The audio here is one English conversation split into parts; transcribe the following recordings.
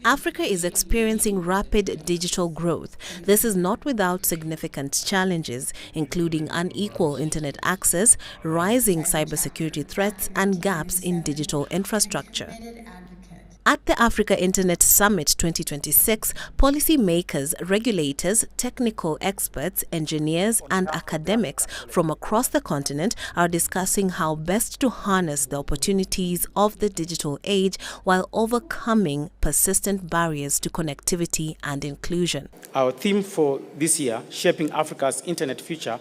Africa is experiencing rapid digital growth. This is not without significant challenges, including unequal internet access, rising cybersecurity threats, and gaps in digital infrastructure. At the Africa Internet Summit 2026, policymakers, regulators, technical experts, engineers, and academics from across the continent are discussing how best to harness the opportunities of the digital age while overcoming persistent barriers to connectivity and inclusion. Our theme for this year, Shaping Africa's Internet Future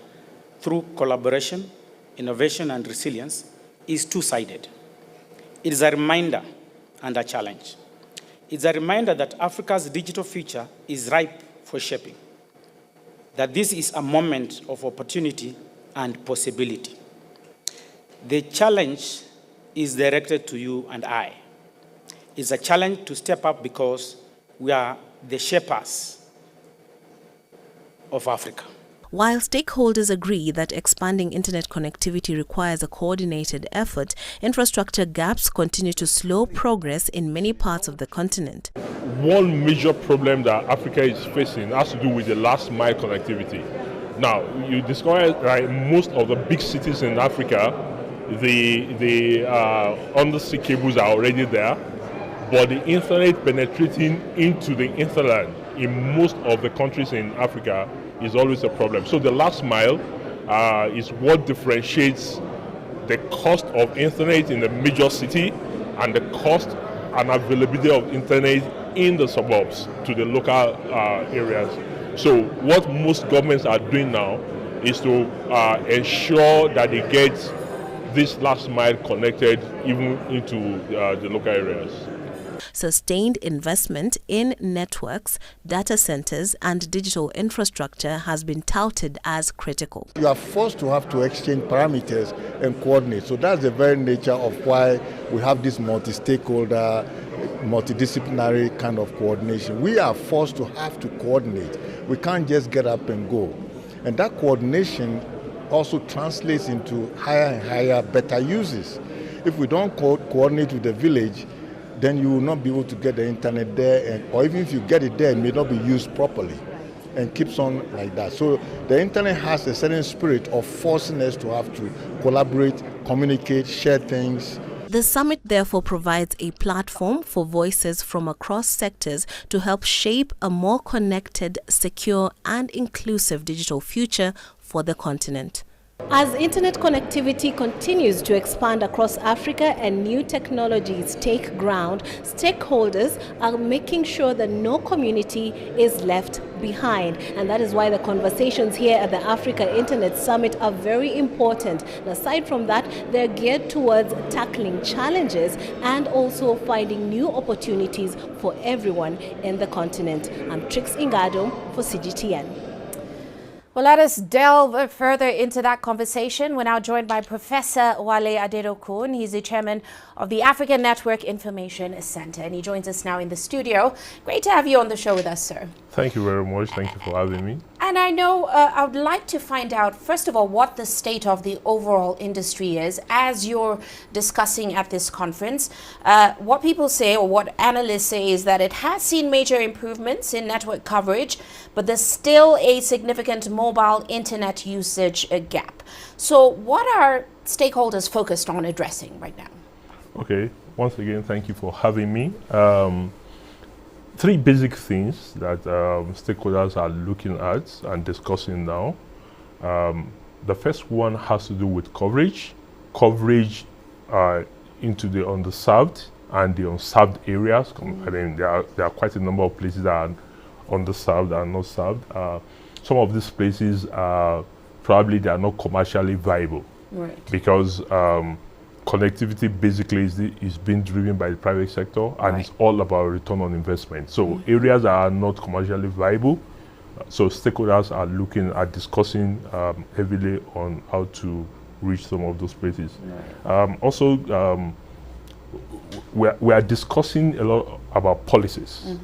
through Collaboration, Innovation, and Resilience, is two-sided. It is a reminder and a challenge. It's a reminder that Africa's digital future is ripe for shaping, that this is a moment of opportunity and possibility. The challenge is directed to you and I. It's a challenge to step up because we are the shapers of Africa. While stakeholders agree that expanding internet connectivity requires a coordinated effort, infrastructure gaps continue to slow progress in many parts of the continent. One major problem that Africa is facing has to do with the last mile connectivity. Now, you discover that most of the big cities in Africa, the undersea cables are already there, but the internet penetrating into the hinterland in most of the countries in Africa is always a problem. So the last mile is what differentiates the cost of internet in the major city and the cost and availability of internet in the suburbs to the local areas. So what most governments are doing now is to ensure that they get this last mile connected even into the local areas. Sustained investment in networks, data centers, and digital infrastructure has been touted as critical. You are forced to have to exchange parameters and coordinate. So that's the very nature of why we have this multi-stakeholder, multidisciplinary kind of coordination. We are forced to have to coordinate. We can't just get up and go. And that coordination also translates into higher and higher, better uses. If we don't coordinate with the village, then you will not be able to get the internet there, or even if you get it there, it may not be used properly, and keeps on like that. So the internet has a certain spirit of forcing us to have to collaborate, communicate, share things. The summit therefore provides a platform for voices from across sectors to help shape a more connected, secure, and inclusive digital future for the continent. As internet connectivity continues to expand across Africa and new technologies take ground, stakeholders are making sure that no community is left behind. And that is why the conversations here at the Africa Internet Summit are very important. And aside from that, they're geared towards tackling challenges and also finding new opportunities for everyone in the continent. I'm Trix Ingado for CGTN. Well, let us delve further into that conversation. We're now joined by Professor Wale Aderokun. He's the chairman of the African Network Information Center, and he joins us now in the studio. Great to have you on the show with us, sir. Thank you very much. Thank you for having me. And I know I would like to find out, first of all, what the state of the overall industry is as you're discussing at this conference. What people say, or what analysts say, is that it has seen major improvements in network coverage, but there's still a significant mobile internet usage gap. So what are stakeholders focused on addressing right now? Okay, once again, thank you for having me. Three basic things that stakeholders are looking at and discussing now. The first one has to do with coverage into the underserved and the unserved areas. I mean, there are quite a number of places that are underserved and not served. Some of these places probably they are not commercially viable, right? Because connectivity basically is being driven by the private sector, and right. It's all about return on investment. So areas that are not commercially viable, so stakeholders are looking at discussing heavily on how to reach some of those places. Right. Also, we are discussing a lot about policies,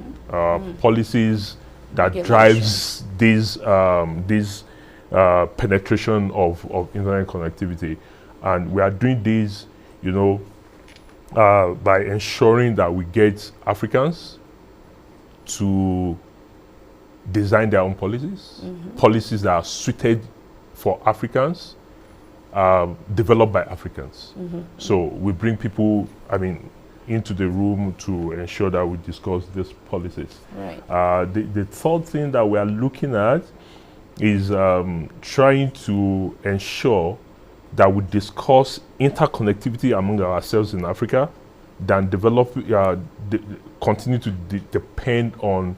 policies that drives this penetration of internet connectivity, and we are doing this, by ensuring that we get Africans to design their own policies, policies that are suited for Africans, developed by Africans. So we bring people, into the room to ensure that we discuss these policies. Right. The third thing that we are looking at is trying to ensure that we discuss interconnectivity among ourselves in Africa, than continue to depend on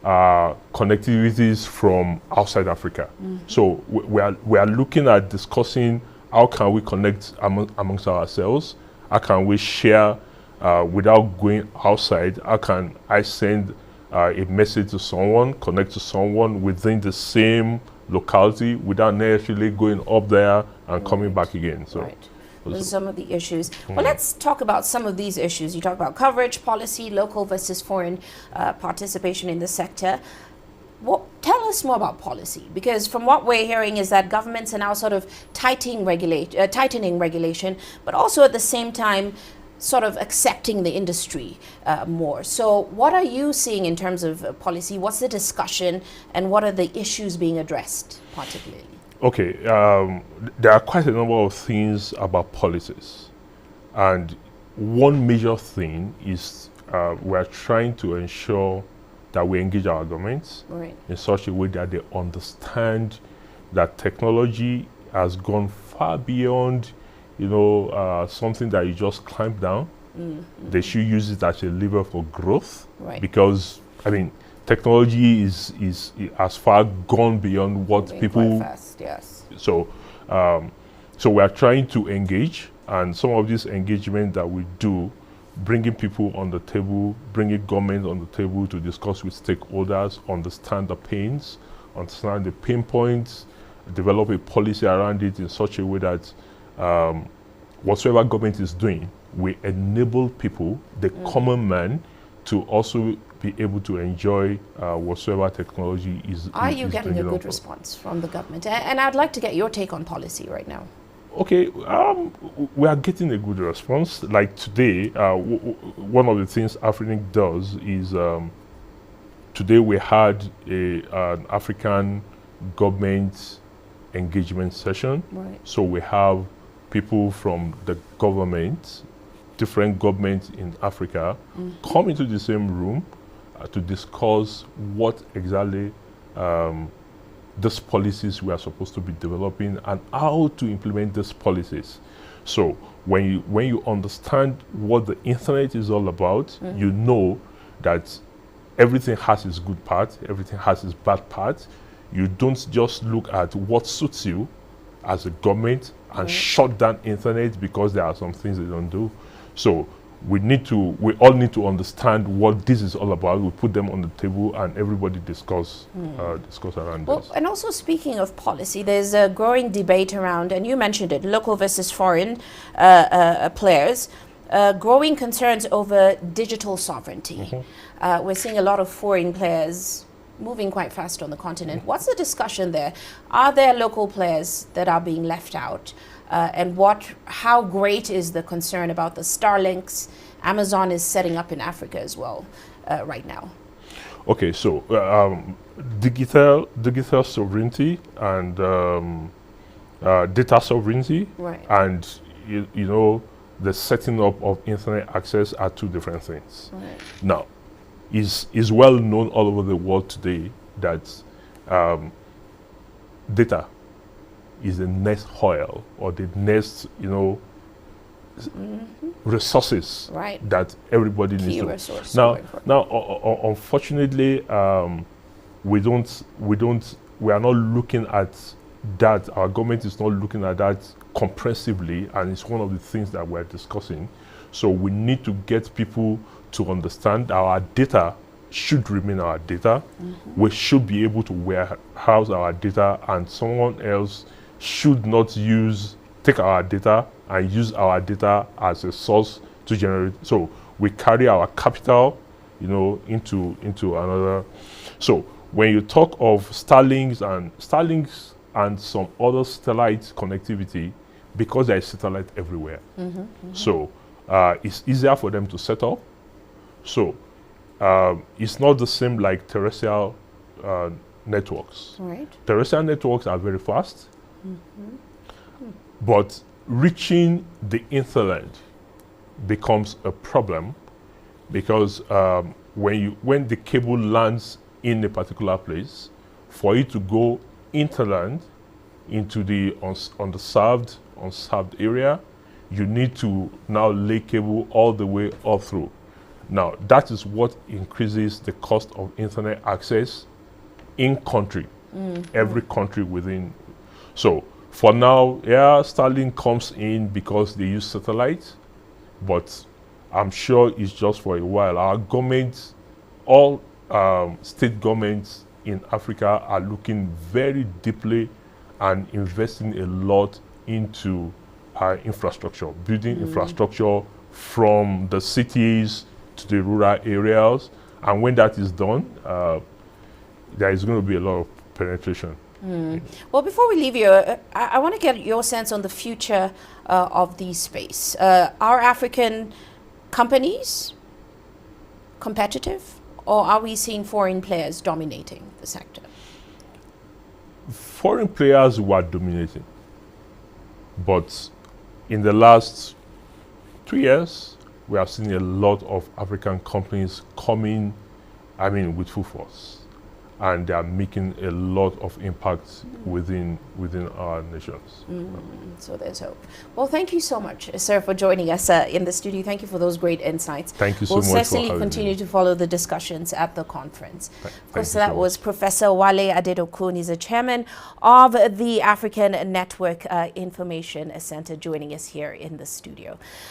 connectivities from outside Africa. So we are looking at discussing how can we connect amongst ourselves, how can we share without going outside, how can I send a message to someone, connect to someone within the same locality without necessarily going up there and coming back again. So those are some of the issues. Well, let's talk about some of these issues. You talk about coverage, policy, local versus foreign participation in the sector. Tell us more about policy, because from what we're hearing is that governments are now sort of tightening regulation, but also at the same time sort of accepting the industry more. So what are you seeing in terms of policy? What's the discussion, and what are the issues being addressed particularly? Okay, there are quite a number of things about policies, and one major thing is we're trying to ensure that we engage our governments in such a way that they understand that technology has gone far beyond, something that you just climb down. They should use it as a lever for growth, because technology is as far gone beyond what people. Quite fast, yes. So we are trying to engage, and some of this engagement that we do, bringing people on the table, bringing government on the table to discuss with stakeholders, understand the pains, understand the pain points, develop a policy around it in such a way that whatsoever government is doing, we enable people, the common man, to also be able to enjoy whatsoever technology is. Are you getting a good response from the government? And I'd like to get your take on policy right now. Okay, we are getting a good response. Like today, one of the things Afrilink does is today we had an African government engagement session. So we have people from the government, different governments in Africa, come into the same room to discuss what exactly these policies we are supposed to be developing and how to implement these policies. So when you understand what the internet is all about, you know that everything has its good part, everything has its bad part. You don't just look at what suits you as a government and shut down internet because there are some things they don't do. So we all need to understand what this is all about. We put them on the table and everybody discuss around this. And also, speaking of policy, there's a growing debate around, and you mentioned it, local versus foreign players, growing concerns over digital sovereignty. We're seeing a lot of foreign players moving quite fast on the continent. What's the discussion there? Are there local players that are being left out? And how great is the concern about the Starlinks Amazon is setting up in Africa as well right now? Okay, so digital sovereignty and data sovereignty, and the setting up of internet access are two different things. Now, is well known all over the world today that data is the next oil, or the next, resources that everybody needs to. Resource now, unfortunately, we are not looking at that. Our government is not looking at that comprehensively, and it's one of the things that we're discussing. So we need to get people to understand our data should remain our data. We should be able to warehouse our data, and someone else should not take our data and use our data as a source to generate. So we carry our capital, into another. So when you talk of Starlinks and some other satellite connectivity, because there is satellite everywhere. So it's easier for them to set up. So it's not the same like terrestrial networks. Right. Terrestrial networks are very fast, but reaching the internet becomes a problem because when the cable lands in a particular place, for it to go interland into the unserved area, you need to now lay cable all the way up through. Now, that is what increases the cost of internet access in country, every country within. So for now, yeah, Starlink comes in because they use satellite, but I'm sure it's just for a while. Our governments, all state governments in Africa are looking very deeply and investing a lot into infrastructure, building infrastructure from the cities to the rural areas. And when that is done, there is going to be a lot of penetration. Well, before we leave you, I want to get your sense on the future of the space. Are African companies competitive, or are we seeing foreign players dominating the sector? Foreign players were dominating, but in the last 2 years, we have seen a lot of African companies coming, with full force, and they are making a lot of impact within our nations. So there's hope. Well, thank you so much, sir, for joining us in the studio. Thank you for those great insights. Thank you so much for having me. We'll certainly continue to follow the discussions at the conference. Of course, that was much. Professor Wale Adedokun. He's a chairman of the African Network Information Center, joining us here in the studio.